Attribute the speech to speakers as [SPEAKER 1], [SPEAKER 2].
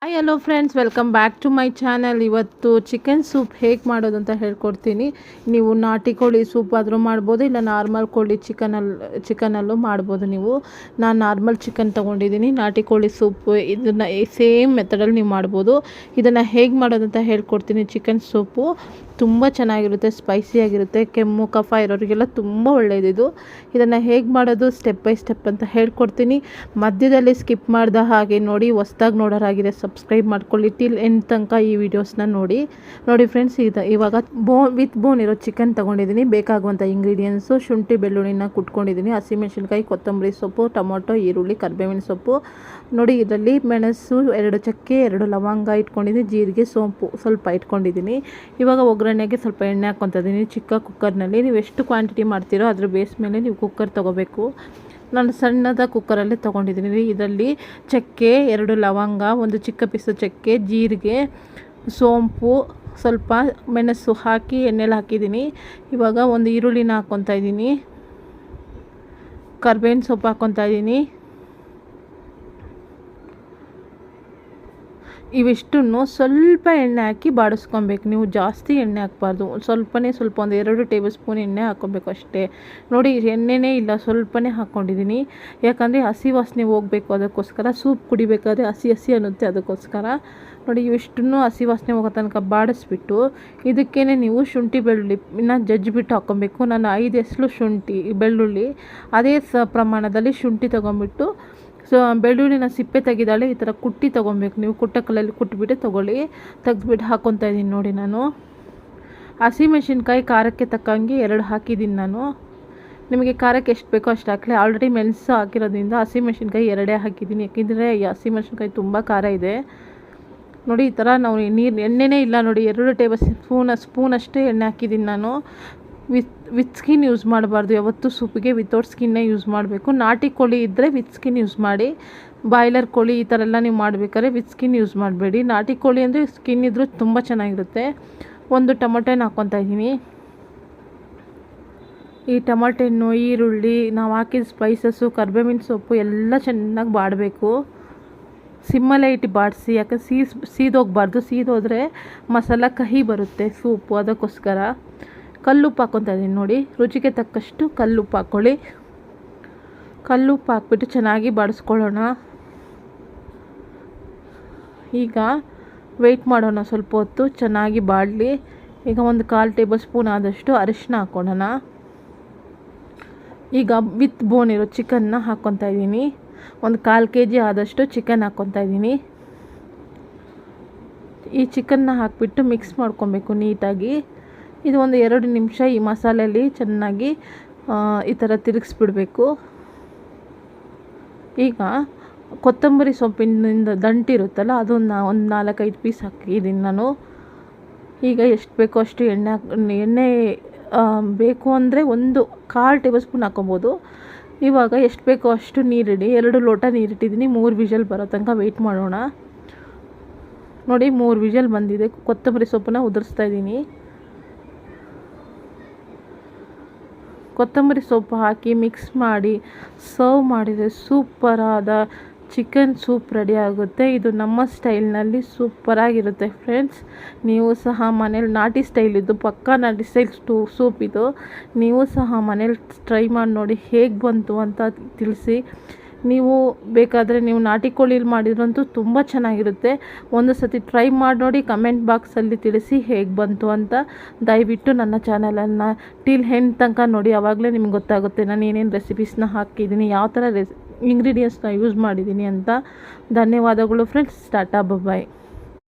[SPEAKER 1] Hi hello friends, welcome back to my channel. ಇವತ್ತು chicken soup ಹೇಗೆ ಮಾಡೋದು ಅಂತ ಹೇಳ್ಕೊಡ್ತೀನಿ. ನೀವು ನಾಟಿ ಕೋಳಿ ಸೂಪ್ ಆದರೂ ಮಾಡ್ಬೋದು, ಇಲ್ಲ ನಾರ್ಮಲ್ ಕೋಳಿ ಚಿಕನಲ್ಲೂ ಮಾಡ್ಬೋದು. ನಾನು ನಾರ್ಮಲ್ ಚಿಕನ್ ತೊಗೊಂಡಿದ್ದೀನಿ. ನಾಟಿ ಕೋಳಿ ಸೂಪ್ ಇದನ್ನು ಸೇಮ್ ಮೆಥಡಲ್ಲಿ ನೀವು ಮಾಡ್ಬೋದು. ಇದನ್ನು ಹೇಗೆ ಮಾಡೋದು ಅಂತ ಹೇಳ್ಕೊಡ್ತೀನಿ. ಚಿಕನ್ ಸೂಪು ತುಂಬ ಚೆನ್ನಾಗಿರುತ್ತೆ, ಸ್ಪೈಸಿಯಾಗಿರುತ್ತೆ. ಕೆಮ್ಮು ಕಫ ಇರೋರಿಗೆಲ್ಲ ತುಂಬ ಒಳ್ಳೆಯದಿದು. ಇದನ್ನು ಹೇಗೆ ಮಾಡೋದು ಸ್ಟೆಪ್ ಬೈ ಸ್ಟೆಪ್ ಅಂತ ಹೇಳ್ಕೊಡ್ತೀನಿ. ಮಧ್ಯದಲ್ಲಿ ಸ್ಕಿಪ್ ಮಾಡ್ದ ಹಾಗೆ ನೋಡಿ. ಹೊಸ್ದಾಗಿ ನೋಡೋರಾಗಿದೆ ಸಬ್ಸ್ಕ್ರೈಬ್ ಮಾಡ್ಕೊಳ್ಳಿ. ಟಿಲ್ ಎಂಡ್ ತನಕ ಈ ವಿಡಿಯೋಸ್ನ ನೋಡಿ ಫ್ರೆಂಡ್ಸ್. ಇವಾಗ ವಿತ್ ಬೋನ್ ಇರೋ ಚಿಕನ್ ತೊಗೊಂಡಿದ್ದೀನಿ. ಬೇಕಾಗುವಂಥ ಇಂಗ್ರೀಡಿಯೆಂಟ್ಸು: ಶುಂಠಿ ಬೆಳ್ಳುಳ್ಳಿನ ಕುಟ್ಕೊಂಡಿದ್ದೀನಿ, ಹಸಿಮೆಣಸಿನ್ಕಾಯಿ, ಕೊತ್ತಂಬರಿ ಸೊಪ್ಪು, ಟೊಮೊಟೊ, ಈರುಳ್ಳಿ, ಕರಿಬೇವಿನ ಸೊಪ್ಪು ನೋಡಿ. ಇದರಲ್ಲಿ ಮೆಣಸು, 2 ಚಕ್ಕೆ, 2 ಲವಂಗ ಇಟ್ಕೊಂಡಿದ್ದೀನಿ, ಜೀರಿಗೆ, ಸೋಂಪು ಸ್ವಲ್ಪ ಇಟ್ಕೊಂಡಿದ್ದೀನಿ. ಇವಾಗ ಒಗ್ಗರಣೆಗೆ ಸ್ವಲ್ಪ ಎಣ್ಣೆ ಹಾಕ್ಕೊತಾ ಇದ್ದೀನಿ ಚಿಕ್ಕ ಕುಕ್ಕರ್ನಲ್ಲಿ. ನೀವು ಎಷ್ಟು ಕ್ವಾಂಟಿಟಿ ಮಾಡ್ತೀರೋ ಅದ್ರ ಬೇಸ್ ಮೇಲೆ ನೀವು ಕುಕ್ಕರ್ ತೊಗೋಬೇಕು. ನಾನು ಸಣ್ಣದ ಕುಕ್ಕರಲ್ಲೇ ತೊಗೊಂಡಿದ್ದೀನಿ. ಇದರಲ್ಲಿ ಚಕ್ಕೆ, 2 ಲವಂಗ, 1 ಚಿಕ್ಕ ಪೀಸು ಚಕ್ಕೆ, ಜೀರಿಗೆ, ಸೋಂಪು, ಸ್ವಲ್ಪ ಮೆಣಸು ಹಾಕಿ ಎಣ್ಣೆಲಿ ಹಾಕಿದ್ದೀನಿ. ಇವಾಗ ಒಂದು ಈರುಳ್ಳಿನ ಹಾಕ್ಕೊತಾ ಇದ್ದೀನಿ, ಕರಿಬೇವಿನ ಸೊಪ್ಪು ಹಾಕ್ಕೊತಾ ಇದ್ದೀನಿ. ಇವಿಷ್ಟನ್ನು ಸ್ವಲ್ಪ ಎಣ್ಣೆ ಹಾಕಿ ಬಾಡಿಸ್ಕೊಬೇಕು. ನೀವು ಜಾಸ್ತಿ ಎಣ್ಣೆ ಹಾಕಬಾರ್ದು, ಸ್ವಲ್ಪ ಒಂದು 2 ಟೇಬಲ್ ಸ್ಪೂನ್ ಎಣ್ಣೆ ಹಾಕ್ಕೊಬೇಕು ಅಷ್ಟೇ. ನೋಡಿ, ಎಣ್ಣೆನೇ ಇಲ್ಲ, ಸ್ವಲ್ಪನೇ ಹಾಕ್ಕೊಂಡಿದ್ದೀನಿ. ಯಾಕಂದರೆ ಹಸಿ ವಾಸನೆ ಹೋಗಬೇಕು, ಅದಕ್ಕೋಸ್ಕರ. ಸೂಪ್ ಕುಡಿಬೇಕಾದ್ರೆ ಹಸಿ ಅನ್ನುತ್ತೆ, ಅದಕ್ಕೋಸ್ಕರ. ನೋಡಿ, ಇವಿಷ್ಟನ್ನು ಹಸಿ ವಾಸನೆ ಹೋಗೋ ತನಕ ಬಾಡಿಸ್ಬಿಟ್ಟು ಇದಕ್ಕೇ ನೀವು ಶುಂಠಿ ಬೆಳ್ಳುಳ್ಳಿನ ಜಜ್ಜಿಬಿಟ್ಟು ಹಾಕ್ಕೊಬೇಕು. ನಾನು 5 ಎಸಳು ಶುಂಠಿ ಬೆಳ್ಳುಳ್ಳಿ ಅದೇ ಪ್ರಮಾಣದಲ್ಲಿ ಶುಂಠಿ ತೊಗೊಂಬಿಟ್ಟು, ಬೆಳ್ಳುಳ್ಳಿನ ಸಿಪ್ಪೆ ತೆಗಿದಾಳೆ ಈ ಥರ ಕುಟ್ಟಿ ತೊಗೊಬೇಕು. ನೀವು ಕಲ್ಲಲ್ಲಿ ಕುಟ್ಟಿಬಿಟ್ಟು ತೆಗೆದ್ಬಿಟ್ಟು ಹಾಕ್ಕೊತಾ ಇದ್ದೀನಿ. ನೋಡಿ, ನಾನು ಹಸಿಮೆಣಸಿನ್ಕಾಯಿ ಖಾರಕ್ಕೆ ತಕ್ಕಂಗೆ 2 ಹಾಕಿದ್ದೀನಿ. ನಾನು ನಿಮಗೆ ಖಾರಕ್ಕೆ ಎಷ್ಟು ಬೇಕೋ ಅಷ್ಟು ಹಾಕಲಿ. ಆಲ್ರೆಡಿ ಮೆಣಸು ಹಾಕಿರೋದ್ರಿಂದ ಹಸಿಮೆಣಸಿನ್ಕಾಯಿ 2 ಹಾಕಿದ್ದೀನಿ. ಯಾಕೆಂದರೆ ಈ ಹಸಿಮೆಣಸಿನ್ಕಾಯಿ ತುಂಬ ಖಾರ ಇದೆ. ನೋಡಿ, ಈ ಥರ ನಾವು ಎಣ್ಣೆನೇ ಇಲ್ಲ ನೋಡಿ, 2 ಟೇಬಲ್ ಸ್ಪೂನ್ ಅಷ್ಟೇ ಎಣ್ಣೆ ಹಾಕಿದ್ದೀನಿ ನಾನು. ವಿತ್ ಸ್ಕಿನ್ ಯೂಸ್ ಮಾಡಬಾರ್ದು ಯಾವತ್ತೂ ಸೂಪಿಗೆ. ವಿತೌಟ್ ಸ್ಕಿನ್ನೇ ಯೂಸ್ ಮಾಡಬೇಕು. ನಾಟಿ ಕೋಳಿ ಇದ್ದರೆ ವಿತ್ ಸ್ಕಿನ್ ಯೂಸ್ ಮಾಡಿ. ಬಾಯ್ಲರ್ ಕೋಳಿ ಈ ಥರ ಎಲ್ಲ ನೀವು ಮಾಡಬೇಕಾದ್ರೆ ವಿತ್ ಸ್ಕಿನ್ ಯೂಸ್ ಮಾಡಬೇಡಿ. ನಾಟಿ ಕೋಳಿ ಅಂದರೆ ಸ್ಕಿನ್ ಇದ್ರೂ ತುಂಬ ಚೆನ್ನಾಗಿರುತ್ತೆ. 1 ಟೊಮೊಟೊನ ಹಾಕ್ಕೊತಾ ಇದ್ದೀನಿ. ಈ ಟೊಮೊಟೊ, ಈರುಳ್ಳಿ, ನಾವು ಹಾಕಿದ ಸ್ಪೈಸಸ್ಸು, ಕರಿಬೇವಿನ ಸೊಪ್ಪು ಎಲ್ಲ ಚೆನ್ನಾಗಿ ಬಾಡಬೇಕು. ಸಿಮ್ಮಲ್ಲೇ ಇಟ್ಟು ಬಾಡಿಸಿ, ಯಾಕಂದ್ರೆ ಸೀದೋಗಬಾರ್ದು. ಸೀದೋದ್ರೆ ಮಸಾಲ ಕಹಿ ಬರುತ್ತೆ ಸೂಪು, ಅದಕ್ಕೋಸ್ಕರ. ಕಲ್ಲುಪ್ಪು ಹಾಕ್ಕೊತಾ ಇದ್ದೀನಿ. ನೋಡಿ, ರುಚಿಗೆ ತಕ್ಕಷ್ಟು ಕಲ್ಲುಪ್ಪು ಹಾಕ್ಕೊಳ್ಳಿ. ಕಲ್ಲುಪ್ಪು ಹಾಕ್ಬಿಟ್ಟು ಚೆನ್ನಾಗಿ ಬಾಡಿಸ್ಕೊಳ್ಳೋಣ. ಈಗ ವೆಯ್ಟ್ ಮಾಡೋಣ ಸ್ವಲ್ಪ ಹೊತ್ತು, ಚೆನ್ನಾಗಿ ಬಾಡಲಿ. ಈಗ 1/4 ಟೇಬಲ್ ಸ್ಪೂನ್ ಆದಷ್ಟು ಅರಿಶಿನ ಹಾಕ್ಕೊಳ್ಳೋಣ. ಈಗ ವಿತ್ ಬೋನ್ ಇರೋ ಚಿಕನ್ನ ಹಾಕ್ಕೊತಾ ಇದ್ದೀನಿ. 1/4 kg ಆದಷ್ಟು ಚಿಕನ್ ಹಾಕ್ಕೊತಾ ಇದ್ದೀನಿ. ಈ ಚಿಕನ್ನ ಹಾಕಿಬಿಟ್ಟು ಮಿಕ್ಸ್ ಮಾಡ್ಕೊಬೇಕು ನೀಟಾಗಿ. ಇದು ಒಂದು 2 ನಿಮಿಷ ಈ ಮಸಾಲೆಯಲ್ಲಿ ಚೆನ್ನಾಗಿ ಈ ಥರ ತಿರುಗಿಸ್ಬಿಡ್ಬೇಕು. ಈಗ ಕೊತ್ತಂಬರಿ ಸೊಪ್ಪಿನಿಂದ ದಂಟಿರುತ್ತಲ್ಲ, ಅದನ್ನು ಒಂದು 4-5 ಪೀಸ್ ಹಾಕಿದ್ದೀನಿ ನಾನು. ಈಗ ಎಷ್ಟು ಬೇಕೋ ಅಷ್ಟು ಎಣ್ಣೆ ಬೇಕು ಅಂದರೆ 1/4 ಟೇಬಲ್ ಸ್ಪೂನ್ ಹಾಕ್ಕೊಬೋದು. ಇವಾಗ ಎಷ್ಟು ಬೇಕೋ ಅಷ್ಟು ನೀರಿಡಿ. 2 ಲೋಟ ನೀರಿಟ್ಟಿದ್ದೀನಿ. 3 ವಿಷಲ್ ಬರೋ ತನಕ ವೆಯ್ಟ್ ಮಾಡೋಣ. ನೋಡಿ, 3 ವಿಷಲ್ ಬಂದಿದೆ. ಕೊತ್ತಂಬರಿ ಸೊಪ್ಪನ್ನ ಉದುರಿಸ್ತಾ ಇದ್ದೀನಿ. ಕೊತ್ತಂಬರಿ ಸೊಪ್ಪು ಹಾಕಿ ಮಿಕ್ಸ್ ಮಾಡಿ ಸರ್ವ್ ಮಾಡಿದರೆ ಸೂಪರಾದ ಚಿಕನ್ ಸೂಪ್ ರೆಡಿ ಆಗುತ್ತೆ. ಇದು ನಮ್ಮ ಸ್ಟೈಲ್ನಲ್ಲಿ ಸೂಪರಾಗಿರುತ್ತೆ ಫ್ರೆಂಡ್ಸ್. ನೀವು ಸಹ ಮನೇಲಿ ನಾಟಿ ಸ್ಟೈಲ್, ಇದು ಪಕ್ಕಾ ನಾಟಿ ಸ್ಟೈಲ್ ಸೂಪ್ ಇದು. ನೀವು ಸಹ ಮನೇಲಿ ಟ್ರೈ ಮಾಡಿ ನೋಡಿ ಹೇಗೆ ಬಂತು ಅಂತ ತಿಳಿಸಿ. ನೀವು ಬೇಕಾದರೆ ನೀವು ನಾಟಿ ಕೋಳಿಲಿ ಮಾಡಿದ್ರಂತೂ ತುಂಬ ಚೆನ್ನಾಗಿರುತ್ತೆ. ಒಂದು ಸತಿ ಟ್ರೈ ಮಾಡಿ ನೋಡಿ, ಕಮೆಂಟ್ ಬಾಕ್ಸಲ್ಲಿ ತಿಳಿಸಿ ಹೇಗೆ ಬಂತು ಅಂತ. ದಯವಿಟ್ಟು ನನ್ನ ಚಾನಲನ್ನು ಟಿಲ್ ಎಂಡ್ ತನಕ ನೋಡಿ, ಆವಾಗಲೇ ನಿಮ್ಗೆ ಗೊತ್ತಾಗುತ್ತೆ ನಾನು ಏನೇನು ರೆಸಿಪೀಸ್ನ ಹಾಕಿದ್ದೀನಿ, ಯಾವ ಥರ ಇಂಗ್ರೀಡಿಯೆಂಟ್ಸ್ನ ಯೂಸ್ ಮಾಡಿದ್ದೀನಿ ಅಂತ. ಧನ್ಯವಾದಗಳು ಫ್ರೆಂಡ್ಸ್. ಟಾಟಾ, ಬಾಯ್.